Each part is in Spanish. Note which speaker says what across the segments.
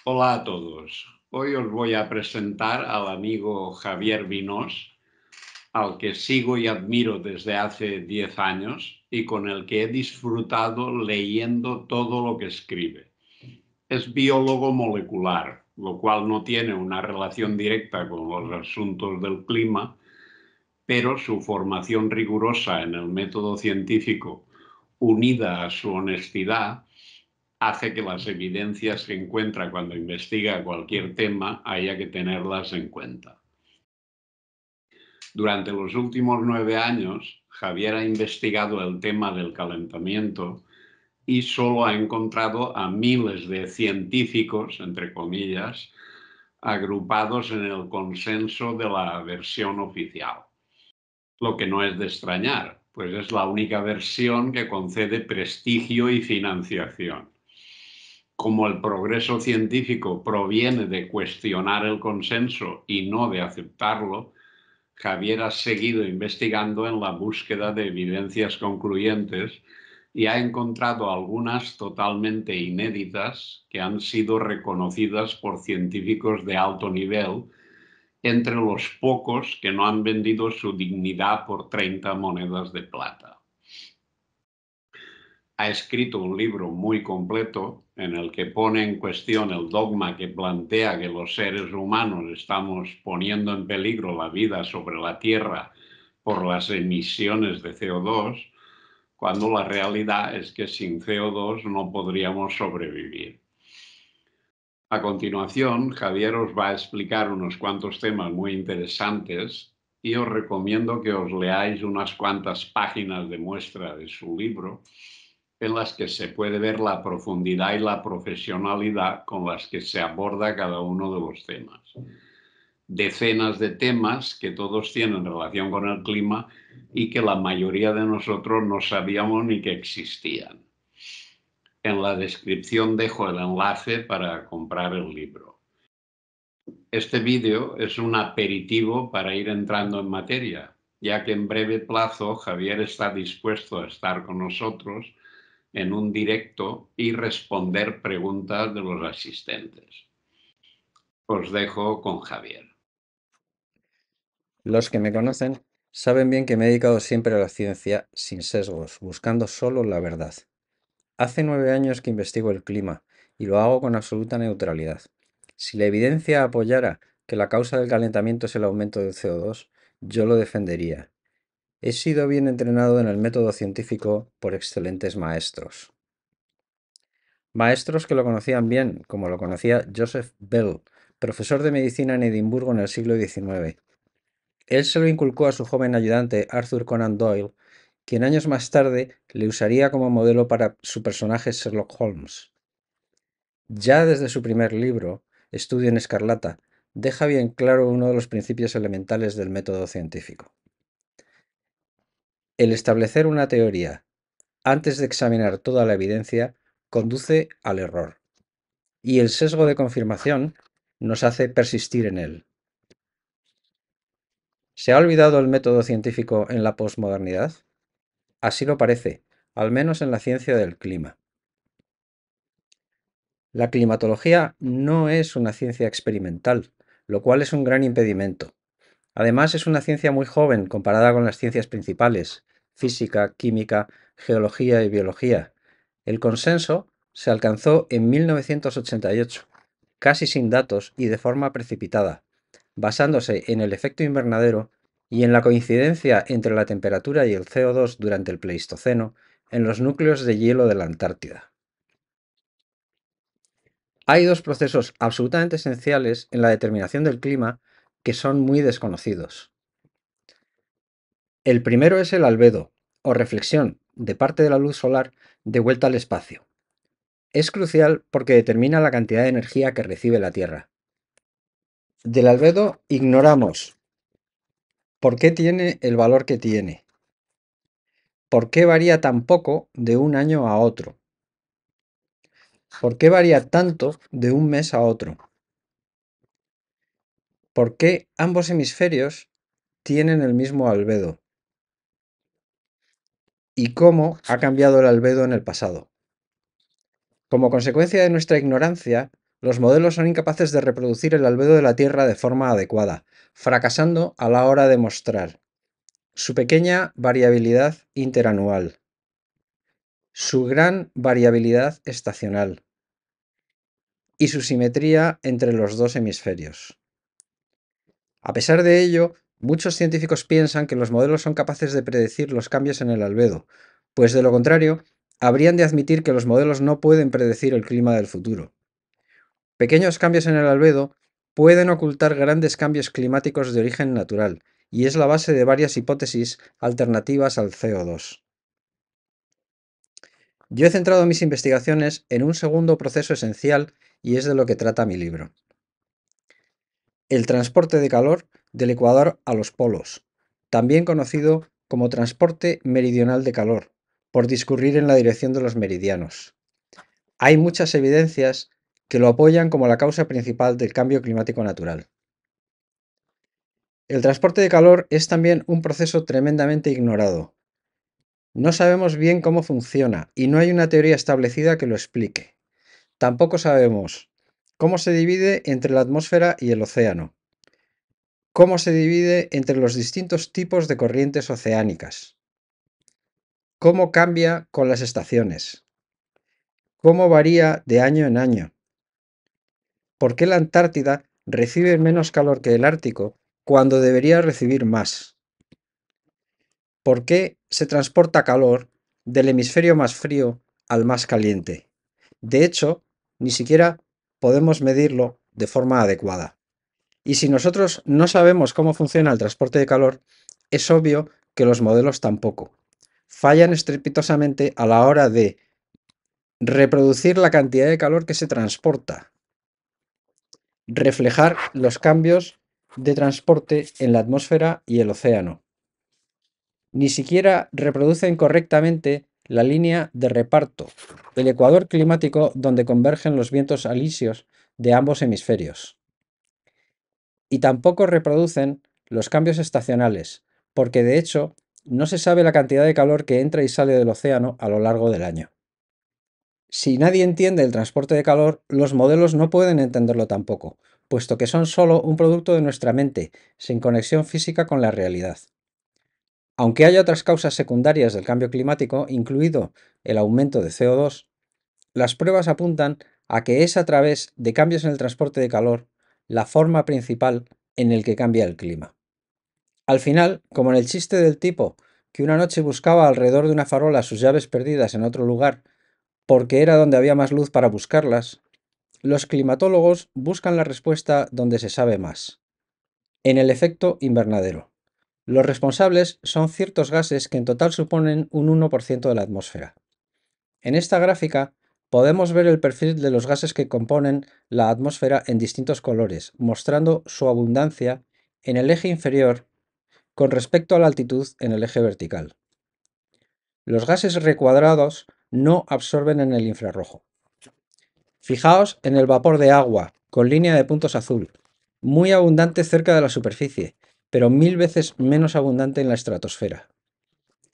Speaker 1: Hola a todos. Hoy os voy a presentar al amigo Javier Vinós, al que sigo y admiro desde hace 10 años y con el que he disfrutado leyendo todo lo que escribe. Es biólogo molecular, lo cual no tiene una relación directa con los asuntos del clima, pero su formación rigurosa en el método científico, unida a su honestidad, hace que las evidencias que encuentra cuando investiga cualquier tema haya que tenerlas en cuenta. Durante los últimos 9 años, Javier ha investigado el tema del calentamiento y solo ha encontrado a miles de científicos, entre comillas, agrupados en el consenso de la versión oficial. Lo que no es de extrañar, pues es la única versión que concede prestigio y financiación. Como el progreso científico proviene de cuestionar el consenso y no de aceptarlo, Javier ha seguido investigando en la búsqueda de evidencias concluyentes y ha encontrado algunas totalmente inéditas que han sido reconocidas por científicos de alto nivel, entre los pocos que no han vendido su dignidad por 30 monedas de plata. Ha escrito un libro muy completo en el que pone en cuestión el dogma que plantea que los seres humanos estamos poniendo en peligro la vida sobre la Tierra por las emisiones de CO2, cuando la realidad es que sin CO2 no podríamos sobrevivir. A continuación, Javier os va a explicar unos cuantos temas muy interesantes y os recomiendo que os leáis unas cuantas páginas de muestra de su libro, en las que se puede ver la profundidad y la profesionalidad con las que se aborda cada uno de los temas. Decenas de temas que todos tienen relación con el clima y que la mayoría de nosotros no sabíamos ni que existían. En la descripción dejo el enlace para comprar el libro. Este vídeo es un aperitivo para ir entrando en materia, ya que en breve plazo Javier está dispuesto a estar con nosotros en un directo y responder preguntas de los asistentes. Os dejo con Javier.
Speaker 2: Los que me conocen saben bien que me he dedicado siempre a la ciencia sin sesgos, buscando solo la verdad. Hace 9 años que investigo el clima y lo hago con absoluta neutralidad. Si la evidencia apoyara que la causa del calentamiento es el aumento del CO2, yo lo defendería. He sido bien entrenado en el método científico por excelentes maestros. Maestros que lo conocían bien, como lo conocía Joseph Bell, profesor de medicina en Edimburgo en el siglo XIX. Él se lo inculcó a su joven ayudante Arthur Conan Doyle, quien años más tarde le usaría como modelo para su personaje Sherlock Holmes. Ya desde su primer libro, Estudio en Escarlata, deja bien claro uno de los principios elementales del método científico. El establecer una teoría antes de examinar toda la evidencia conduce al error, y el sesgo de confirmación nos hace persistir en él. ¿Se ha olvidado el método científico en la posmodernidad? Así lo parece, al menos en la ciencia del clima. La climatología no es una ciencia experimental, lo cual es un gran impedimento. Además, es una ciencia muy joven comparada con las ciencias principales, física, química, geología y biología. El consenso se alcanzó en 1988, casi sin datos y de forma precipitada, basándose en el efecto invernadero y en la coincidencia entre la temperatura y el CO2 durante el Pleistoceno en los núcleos de hielo de la Antártida. Hay dos procesos absolutamente esenciales en la determinación del clima que son muy desconocidos. El primero es el albedo, o reflexión, de parte de la luz solar de vuelta al espacio. Es crucial porque determina la cantidad de energía que recibe la Tierra. Del albedo ignoramos por qué tiene el valor que tiene, por qué varía tan poco de un año a otro, por qué varía tanto de un mes a otro, por qué ambos hemisferios tienen el mismo albedo y cómo ha cambiado el albedo en el pasado. Como consecuencia de nuestra ignorancia, los modelos son incapaces de reproducir el albedo de la Tierra de forma adecuada, fracasando a la hora de mostrar su pequeña variabilidad interanual, su gran variabilidad estacional y su simetría entre los dos hemisferios. A pesar de ello, muchos científicos piensan que los modelos son capaces de predecir los cambios en el albedo, pues de lo contrario, habrían de admitir que los modelos no pueden predecir el clima del futuro. Pequeños cambios en el albedo pueden ocultar grandes cambios climáticos de origen natural, y es la base de varias hipótesis alternativas al CO2. Yo he centrado mis investigaciones en un segundo proceso esencial y es de lo que trata mi libro. El transporte de calor del ecuador a los polos, también conocido como transporte meridional de calor, por discurrir en la dirección de los meridianos. Hay muchas evidencias que lo apoyan como la causa principal del cambio climático natural. El transporte de calor es también un proceso tremendamente ignorado. No sabemos bien cómo funciona y no hay una teoría establecida que lo explique. Tampoco sabemos cómo se divide entre la atmósfera y el océano, cómo se divide entre los distintos tipos de corrientes oceánicas, cómo cambia con las estaciones, cómo varía de año en año, por qué la Antártida recibe menos calor que el Ártico cuando debería recibir más, por qué se transporta calor del hemisferio más frío al más caliente. De hecho, ni siquiera podemos medirlo de forma adecuada. Y si nosotros no sabemos cómo funciona el transporte de calor, es obvio que los modelos tampoco. Fallan estrepitosamente a la hora de reproducir la cantidad de calor que se transporta, reflejar los cambios de transporte en la atmósfera y el océano. Ni siquiera reproducen correctamente la línea de reparto, el ecuador climático donde convergen los vientos alisios de ambos hemisferios. Y tampoco reproducen los cambios estacionales, porque de hecho no se sabe la cantidad de calor que entra y sale del océano a lo largo del año. Si nadie entiende el transporte de calor, los modelos no pueden entenderlo tampoco, puesto que son solo un producto de nuestra mente, sin conexión física con la realidad. Aunque haya otras causas secundarias del cambio climático, incluido el aumento de CO2, las pruebas apuntan a que es a través de cambios en el transporte de calor la forma principal en el que cambia el clima. Al final, como en el chiste del tipo que una noche buscaba alrededor de una farola sus llaves perdidas en otro lugar porque era donde había más luz para buscarlas, los climatólogos buscan la respuesta donde se sabe más, en el efecto invernadero. Los responsables son ciertos gases que en total suponen un 1% de la atmósfera. En esta gráfica podemos ver el perfil de los gases que componen la atmósfera en distintos colores, mostrando su abundancia en el eje inferior con respecto a la altitud en el eje vertical. Los gases recuadrados no absorben en el infrarrojo. Fijaos en el vapor de agua, con línea de puntos azul, muy abundante cerca de la superficie, pero 1000 veces menos abundante en la estratosfera.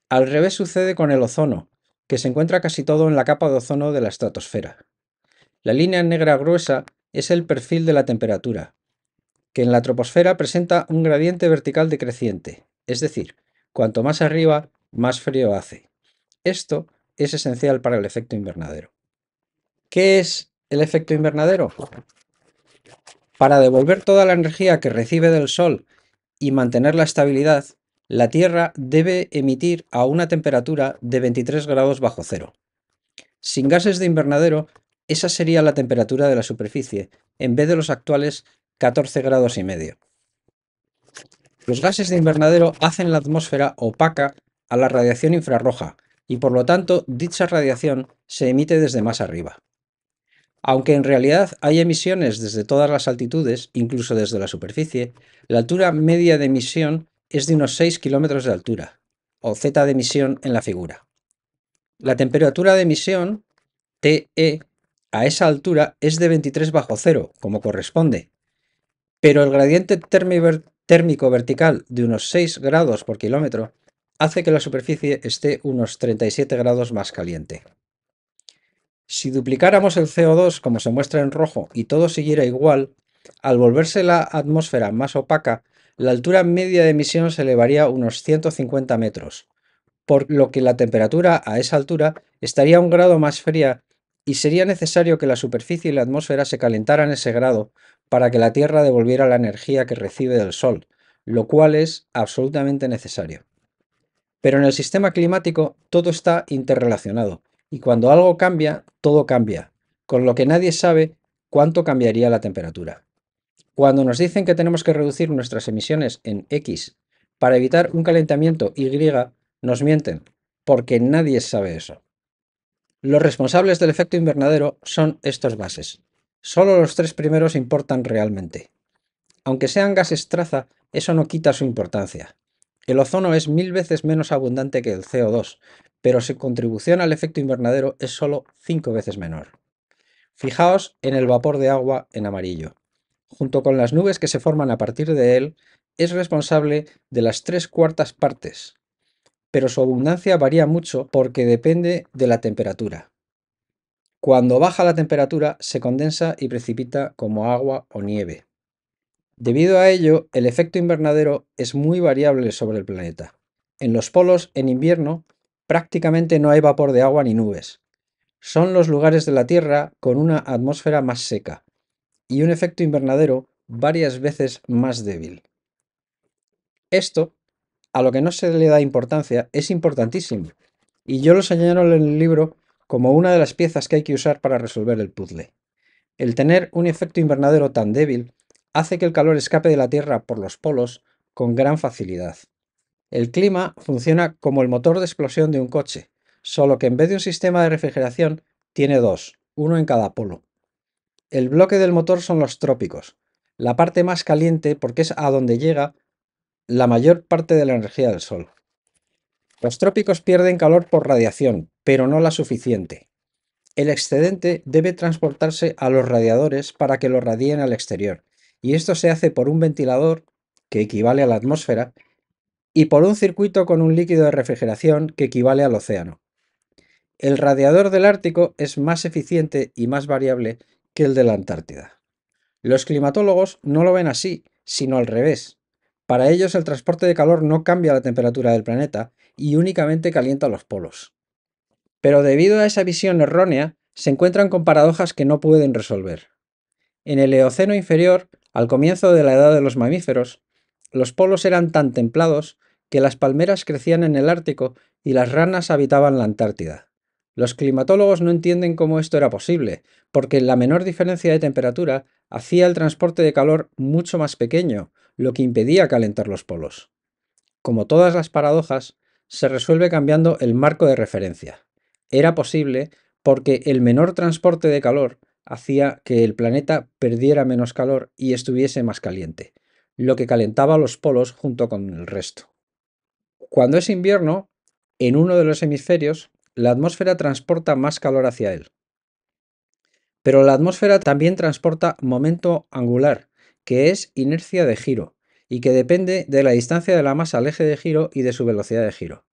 Speaker 2: Al revés sucede con el ozono, que se encuentra casi todo en la capa de ozono de la estratosfera. La línea negra gruesa es el perfil de la temperatura, que en la troposfera presenta un gradiente vertical decreciente, es decir, cuanto más arriba, más frío hace. Esto es esencial para el efecto invernadero. ¿Qué es el efecto invernadero? Para devolver toda la energía que recibe del Sol y mantener la estabilidad, la Tierra debe emitir a una temperatura de 23 grados bajo cero. Sin gases de invernadero, esa sería la temperatura de la superficie, en vez de los actuales 14 grados y medio. Los gases de invernadero hacen la atmósfera opaca a la radiación infrarroja y por lo tanto dicha radiación se emite desde más arriba. Aunque en realidad hay emisiones desde todas las altitudes, incluso desde la superficie, la altura media de emisión es de unos 6 kilómetros de altura, o z de emisión en la figura. La temperatura de emisión, TE, a esa altura es de 23 bajo cero, como corresponde, pero el gradiente térmico vertical de unos 6 grados por kilómetro hace que la superficie esté unos 37 grados más caliente. Si duplicáramos el CO2 como se muestra en rojo y todo siguiera igual, al volverse la atmósfera más opaca, la altura media de emisión se elevaría unos 150 metros, por lo que la temperatura a esa altura estaría un grado más fría y sería necesario que la superficie y la atmósfera se calentaran ese grado para que la Tierra devolviera la energía que recibe del Sol, lo cual es absolutamente necesario. Pero en el sistema climático todo está interrelacionado y cuando algo cambia, todo cambia, con lo que nadie sabe cuánto cambiaría la temperatura. Cuando nos dicen que tenemos que reducir nuestras emisiones en X para evitar un calentamiento Y, nos mienten, porque nadie sabe eso. Los responsables del efecto invernadero son estos gases. Solo los tres primeros importan realmente. Aunque sean gases traza, eso no quita su importancia. El ozono es 1000 veces menos abundante que el CO2, pero su contribución al efecto invernadero es solo 5 veces menor. Fijaos en el vapor de agua en amarillo. Junto con las nubes que se forman a partir de él, es responsable de las 3/4 partes, pero su abundancia varía mucho porque depende de la temperatura. Cuando baja la temperatura, se condensa y precipita como agua o nieve. Debido a ello, el efecto invernadero es muy variable sobre el planeta. En los polos, en invierno, prácticamente no hay vapor de agua ni nubes. Son los lugares de la Tierra con una atmósfera más seca y un efecto invernadero varias veces más débil. Esto, a lo que no se le da importancia, es importantísimo, y yo lo señalo en el libro como una de las piezas que hay que usar para resolver el puzzle. El tener un efecto invernadero tan débil hace que el calor escape de la Tierra por los polos con gran facilidad. El clima funciona como el motor de explosión de un coche, solo que en vez de un sistema de refrigeración tiene dos, uno en cada polo. El bloque del motor son los trópicos, la parte más caliente porque es a donde llega la mayor parte de la energía del Sol. Los trópicos pierden calor por radiación, pero no la suficiente. El excedente debe transportarse a los radiadores para que lo radien al exterior, y esto se hace por un ventilador, que equivale a la atmósfera, y por un circuito con un líquido de refrigeración que equivale al océano. El radiador del Ártico es más eficiente y más variable que el de la Antártida. Los climatólogos no lo ven así, sino al revés. Para ellos el transporte de calor no cambia la temperatura del planeta y únicamente calienta los polos. Pero debido a esa visión errónea, se encuentran con paradojas que no pueden resolver. En el Eoceno inferior, al comienzo de la edad de los mamíferos, los polos eran tan templados que las palmeras crecían en el Ártico y las ranas habitaban la Antártida. Los climatólogos no entienden cómo esto era posible, porque la menor diferencia de temperatura hacía el transporte de calor mucho más pequeño, lo que impedía calentar los polos. Como todas las paradojas, se resuelve cambiando el marco de referencia. Era posible porque el menor transporte de calor hacía que el planeta perdiera menos calor y estuviese más caliente, lo que calentaba los polos junto con el resto. Cuando es invierno, en uno de los hemisferios, la atmósfera transporta más calor hacia él. Pero la atmósfera también transporta momento angular, que es inercia de giro, y que depende de la distancia de la masa al eje de giro y de su velocidad de giro.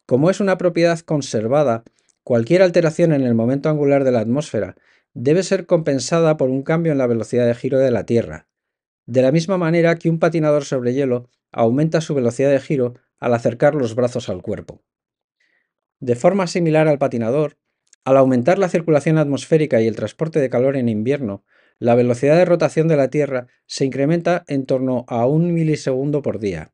Speaker 2: Como es una propiedad conservada, cualquier alteración en el momento angular de la atmósfera debe ser compensada por un cambio en la velocidad de giro de la Tierra, de la misma manera que un patinador sobre hielo aumenta su velocidad de giro al acercar los brazos al cuerpo. De forma similar al patinador, al aumentar la circulación atmosférica y el transporte de calor en invierno, la velocidad de rotación de la Tierra se incrementa en torno a 1 milisegundo por día.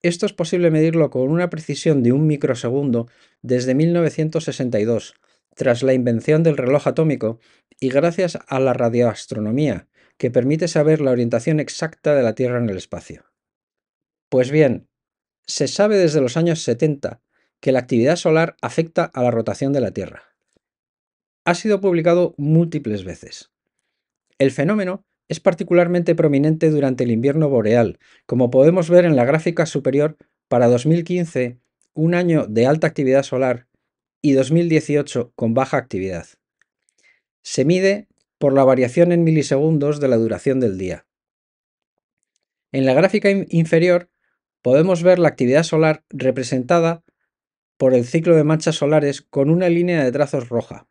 Speaker 2: Esto es posible medirlo con una precisión de 1 microsegundo desde 1962, tras la invención del reloj atómico y gracias a la radioastronomía, que permite saber la orientación exacta de la Tierra en el espacio. Pues bien, se sabe desde los años 70 que la actividad solar afecta a la rotación de la Tierra. Ha sido publicado múltiples veces. El fenómeno es particularmente prominente durante el invierno boreal, como podemos ver en la gráfica superior para 2015, un año de alta actividad solar, y 2018 con baja actividad. Se mide por la variación en milisegundos de la duración del día. En la gráfica inferior podemos ver la actividad solar representada por el ciclo de manchas solares con una línea de trazos roja.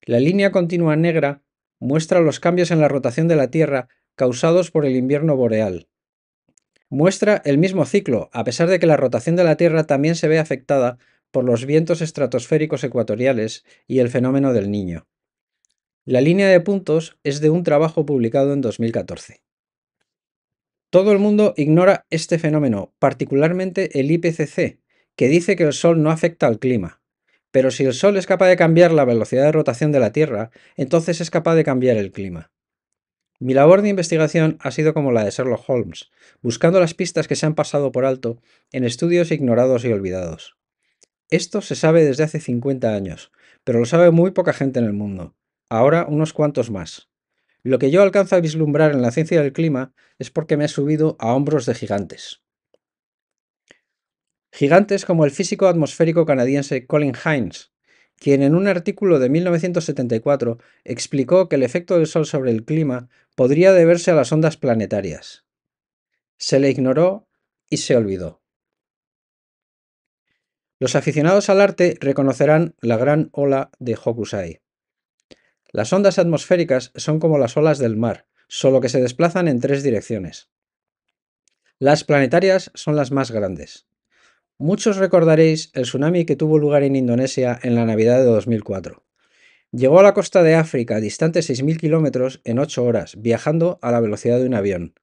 Speaker 2: La línea continua negra muestra los cambios en la rotación de la Tierra causados por el invierno boreal. Muestra el mismo ciclo, a pesar de que la rotación de la Tierra también se ve afectada por los vientos estratosféricos ecuatoriales y el fenómeno del Niño. La línea de puntos es de un trabajo publicado en 2014. Todo el mundo ignora este fenómeno, particularmente el IPCC, que dice que el Sol no afecta al clima. Pero si el Sol es capaz de cambiar la velocidad de rotación de la Tierra, entonces es capaz de cambiar el clima. Mi labor de investigación ha sido como la de Sherlock Holmes, buscando las pistas que se han pasado por alto en estudios ignorados y olvidados. Esto se sabe desde hace 50 años, pero lo sabe muy poca gente en el mundo. Ahora unos cuantos más. Lo que yo alcanzo a vislumbrar en la ciencia del clima es porque me he subido a hombros de gigantes. Gigantes como el físico atmosférico canadiense Colin Hines, quien en un artículo de 1974 explicó que el efecto del Sol sobre el clima podría deberse a las ondas planetarias. Se le ignoró y se olvidó. Los aficionados al arte reconocerán la gran ola de Hokusai. Las ondas atmosféricas son como las olas del mar, solo que se desplazan en 3 direcciones. Las planetarias son las más grandes. Muchos recordaréis el tsunami que tuvo lugar en Indonesia en la Navidad de 2004. Llegó a la costa de África, distante 6.000 kilómetros, en 8 horas, viajando a la velocidad de un avión.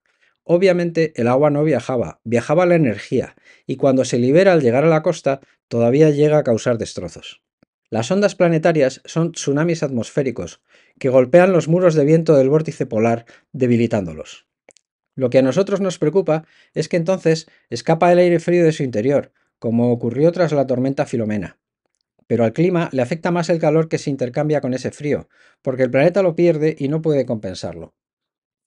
Speaker 2: Obviamente el agua no viajaba, viajaba la energía, y cuando se libera al llegar a la costa, todavía llega a causar destrozos. Las ondas planetarias son tsunamis atmosféricos, que golpean los muros de viento del vórtice polar, debilitándolos. Lo que a nosotros nos preocupa es que entonces escapa el aire frío de su interior, como ocurrió tras la tormenta Filomena. Pero al clima le afecta más el calor que se intercambia con ese frío, porque el planeta lo pierde y no puede compensarlo.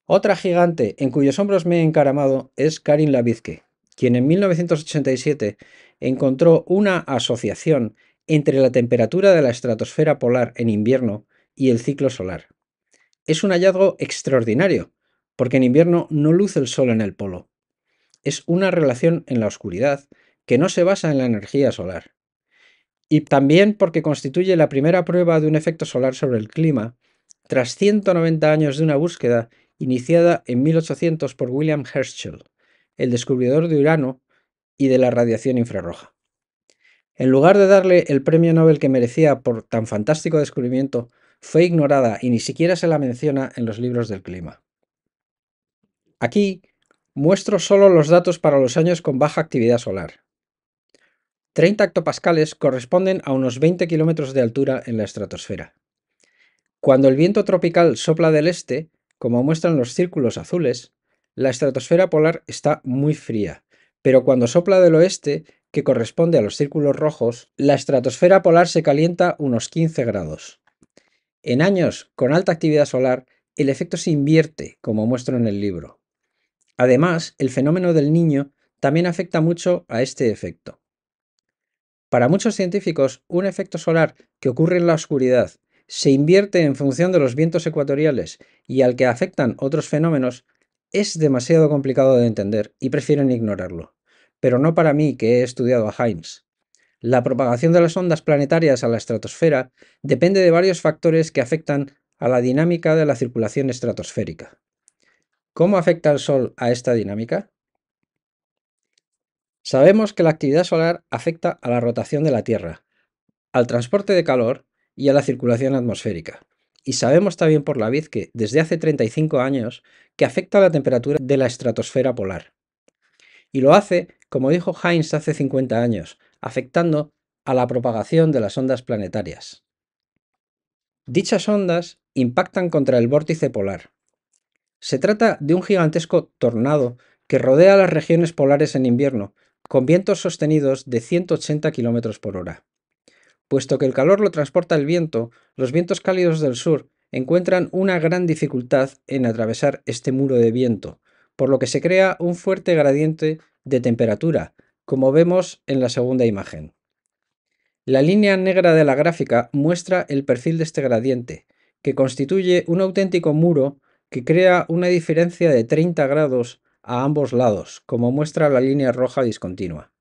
Speaker 2: Otra gigante en cuyos hombros me he encaramado es Karin Levitsky, quien en 1987 encontró una asociación entre la temperatura de la estratosfera polar en invierno y el ciclo solar. Es un hallazgo extraordinario, porque en invierno no luce el sol en el polo. Es una relación en la oscuridad que no se basa en la energía solar. Y también porque constituye la primera prueba de un efecto solar sobre el clima, tras 190 años de una búsqueda iniciada en 1800 por William Herschel, el descubridor de Urano y de la radiación infrarroja. En lugar de darle el premio Nobel que merecía por tan fantástico descubrimiento, fue ignorada y ni siquiera se la menciona en los libros del clima. Aquí muestro solo los datos para los años con baja actividad solar. 30 hectopascales corresponden a unos 20 kilómetros de altura en la estratosfera. Cuando el viento tropical sopla del este, como muestran los círculos azules, la estratosfera polar está muy fría, pero cuando sopla del oeste, que corresponde a los círculos rojos, la estratosfera polar se calienta unos 15 grados. En años con alta actividad solar, el efecto se invierte, como muestro en el libro. Además, el fenómeno del Niño también afecta mucho a este efecto. Para muchos científicos, un efecto solar que ocurre en la oscuridad se invierte en función de los vientos ecuatoriales y al que afectan otros fenómenos es demasiado complicado de entender y prefieren ignorarlo. Pero no para mí, que he estudiado a Hines. La propagación de las ondas planetarias a la estratosfera depende de varios factores que afectan a la dinámica de la circulación estratosférica. ¿Cómo afecta el Sol a esta dinámica? Sabemos que la actividad solar afecta a la rotación de la Tierra, al transporte de calor y a la circulación atmosférica. Y sabemos también por la Vizque, desde hace 35 años, que afecta a la temperatura de la estratosfera polar. Y lo hace, como dijo Hines hace 50 años, afectando a la propagación de las ondas planetarias. Dichas ondas impactan contra el vórtice polar. Se trata de un gigantesco tornado que rodea las regiones polares en invierno, con vientos sostenidos de 180 km por hora. Puesto que el calor lo transporta el viento, los vientos cálidos del sur encuentran una gran dificultad en atravesar este muro de viento, por lo que se crea un fuerte gradiente de temperatura, como vemos en la segunda imagen. La línea negra de la gráfica muestra el perfil de este gradiente, que constituye un auténtico muro que crea una diferencia de 30 grados a ambos lados, como muestra la línea roja discontinua.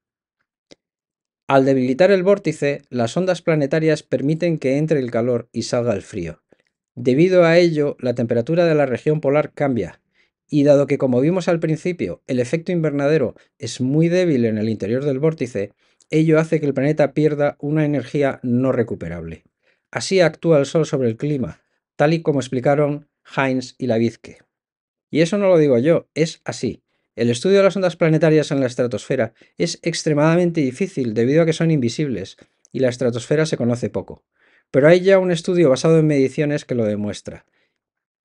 Speaker 2: Al debilitar el vórtice, las ondas planetarias permiten que entre el calor y salga el frío. Debido a ello, la temperatura de la región polar cambia, y dado que, como vimos al principio, el efecto invernadero es muy débil en el interior del vórtice, ello hace que el planeta pierda una energía no recuperable. Así actúa el Sol sobre el clima, tal y como explicaron Heinz y Levitke. Y eso no lo digo yo, es así. El estudio de las ondas planetarias en la estratosfera es extremadamente difícil debido a que son invisibles y la estratosfera se conoce poco. Pero hay ya un estudio basado en mediciones que lo demuestra.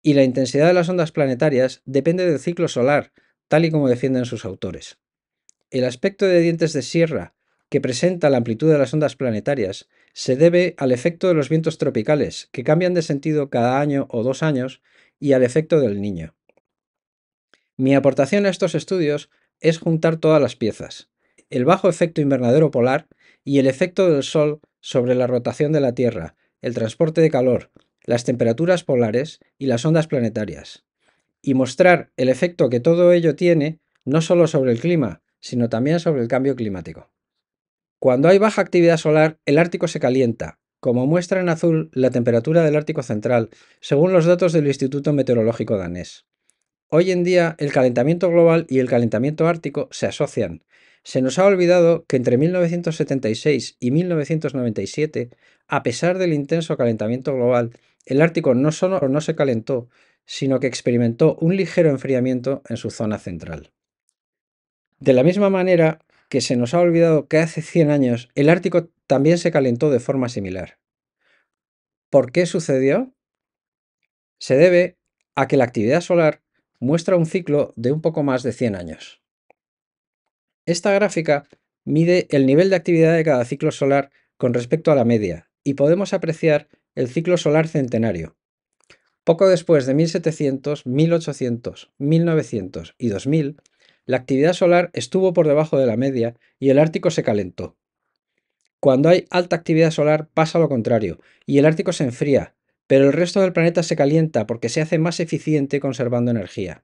Speaker 2: Y la intensidad de las ondas planetarias depende del ciclo solar, tal y como defienden sus autores. El aspecto de dientes de sierra que presenta la amplitud de las ondas planetarias se debe al efecto de los vientos tropicales, que cambian de sentido cada año o 2 años, y al efecto del Niño. Mi aportación a estos estudios es juntar todas las piezas, el bajo efecto invernadero polar y el efecto del Sol sobre la rotación de la Tierra, el transporte de calor, las temperaturas polares y las ondas planetarias, y mostrar el efecto que todo ello tiene no solo sobre el clima, sino también sobre el cambio climático. Cuando hay baja actividad solar, el Ártico se calienta, como muestra en azul la temperatura del Ártico Central, según los datos del Instituto Meteorológico danés. Hoy en día, el calentamiento global y el calentamiento ártico se asocian. Se nos ha olvidado que entre 1976 y 1997, a pesar del intenso calentamiento global, el Ártico no solo no se calentó, sino que experimentó un ligero enfriamiento en su zona central. De la misma manera que se nos ha olvidado que hace 100 años el Ártico también se calentó de forma similar. ¿Por qué sucedió? Se debe a que la actividad solar muestra un ciclo de un poco más de 100 años. Esta gráfica mide el nivel de actividad de cada ciclo solar con respecto a la media, y podemos apreciar el ciclo solar centenario. Poco después de 1700, 1800, 1900 y 2000, la actividad solar estuvo por debajo de la media y el Ártico se calentó. Cuando hay alta actividad solar pasa lo contrario, y el Ártico se enfría, pero el resto del planeta se calienta porque se hace más eficiente conservando energía.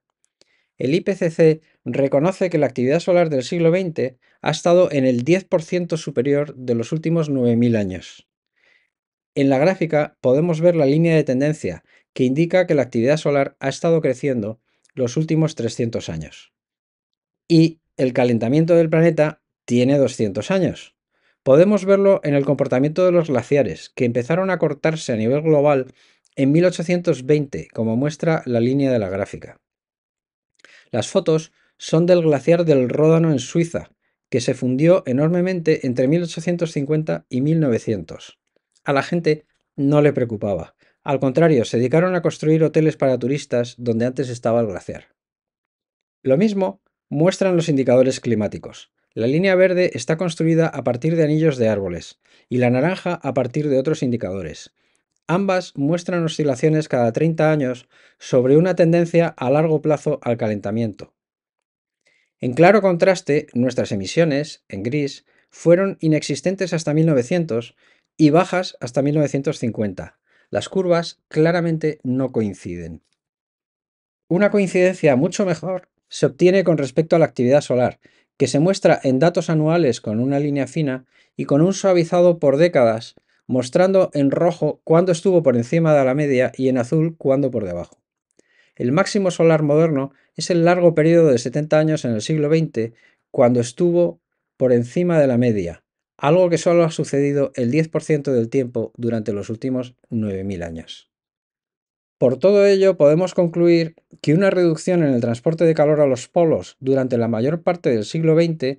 Speaker 2: El IPCC reconoce que la actividad solar del siglo XX ha estado en el 10% superior de los últimos 9000 años. En la gráfica podemos ver la línea de tendencia, que indica que la actividad solar ha estado creciendo los últimos 300 años. Y el calentamiento del planeta tiene 200 años. Podemos verlo en el comportamiento de los glaciares, que empezaron a cortarse a nivel global en 1820, como muestra la línea de la gráfica. Las fotos son del glaciar del Ródano en Suiza, que se fundió enormemente entre 1850 y 1900. A la gente no le preocupaba. Al contrario, se dedicaron a construir hoteles para turistas donde antes estaba el glaciar. Lo mismo muestran los indicadores climáticos. La línea verde está construida a partir de anillos de árboles y la naranja a partir de otros indicadores. Ambas muestran oscilaciones cada 30 años sobre una tendencia a largo plazo al calentamiento. En claro contraste, nuestras emisiones, en gris, fueron inexistentes hasta 1900 y bajas hasta 1950. Las curvas claramente no coinciden. Una coincidencia mucho mejor se obtiene con respecto a la actividad solar, que se muestra en datos anuales con una línea fina y con un suavizado por décadas, mostrando en rojo cuándo estuvo por encima de la media y en azul cuándo por debajo. El máximo solar moderno es el largo periodo de 70 años en el siglo XX, cuando estuvo por encima de la media, algo que solo ha sucedido el 10% del tiempo durante los últimos 9000 años. Por todo ello, podemos concluir que una reducción en el transporte de calor a los polos durante la mayor parte del siglo XX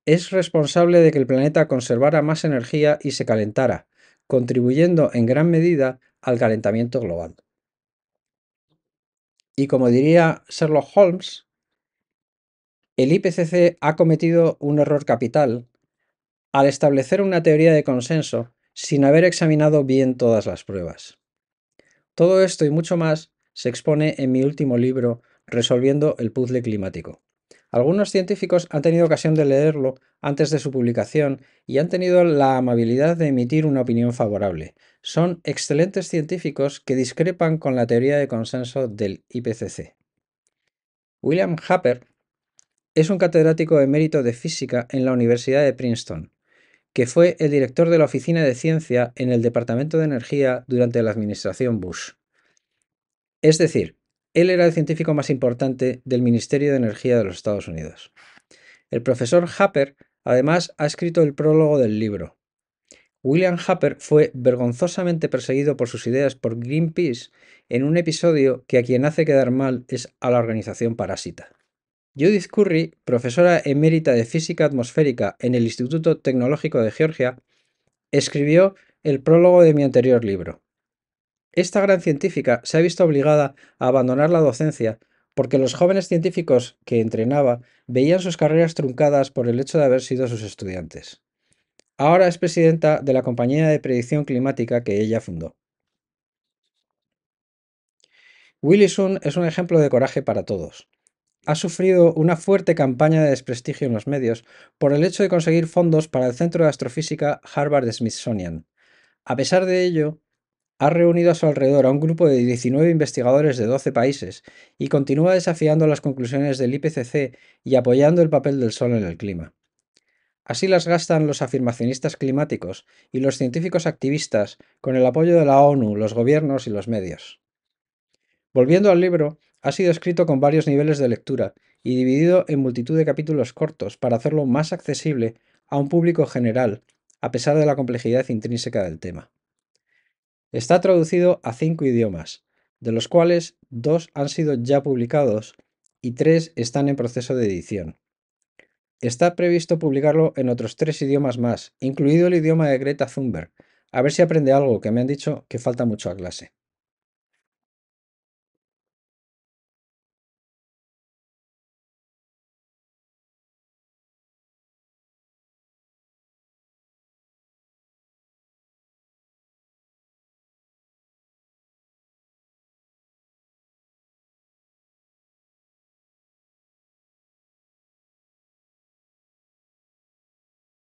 Speaker 2: es responsable de que el planeta conservara más energía y se calentara, contribuyendo en gran medida al calentamiento global. Y como diría Sherlock Holmes, el IPCC ha cometido un error capital al establecer una teoría de consenso sin haber examinado bien todas las pruebas. Todo esto y mucho más se expone en mi último libro, Resolviendo el puzzle climático. Algunos científicos han tenido ocasión de leerlo antes de su publicación y han tenido la amabilidad de emitir una opinión favorable. Son excelentes científicos que discrepan con la teoría de consenso del IPCC. William Happer es un catedrático emérito de física en la Universidad de Princeton, que fue el director de la Oficina de Ciencia en el Departamento de Energía durante la administración Bush. Es decir, él era el científico más importante del Ministerio de Energía de los Estados Unidos. El profesor Happer, además, ha escrito el prólogo del libro. William Happer fue vergonzosamente perseguido por sus ideas por Greenpeace en un episodio que a quien hace quedar mal es a la organización parásita. Judith Curry, profesora emérita de física atmosférica en el Instituto Tecnológico de Georgia, escribió el prólogo de mi anterior libro. Esta gran científica se ha visto obligada a abandonar la docencia porque los jóvenes científicos que entrenaba veían sus carreras truncadas por el hecho de haber sido sus estudiantes. Ahora es presidenta de la compañía de predicción climática que ella fundó. Willy Sun es un ejemplo de coraje para todos. Ha sufrido una fuerte campaña de desprestigio en los medios por el hecho de conseguir fondos para el Centro de Astrofísica Harvard-Smithsonian. A pesar de ello, ha reunido a su alrededor a un grupo de 19 investigadores de 12 países y continúa desafiando las conclusiones del IPCC y apoyando el papel del Sol en el clima. Así las gastan los afirmacionistas climáticos y los científicos activistas con el apoyo de la ONU, los gobiernos y los medios. Volviendo al libro, ha sido escrito con varios niveles de lectura y dividido en multitud de capítulos cortos para hacerlo más accesible a un público general, a pesar de la complejidad intrínseca del tema. Está traducido a 5 idiomas, de los cuales 2 han sido ya publicados y 3 están en proceso de edición. Está previsto publicarlo en otros 3 idiomas más, incluido el idioma de Greta Thunberg, a ver si aprende algo, que me han dicho que falta mucho a clase.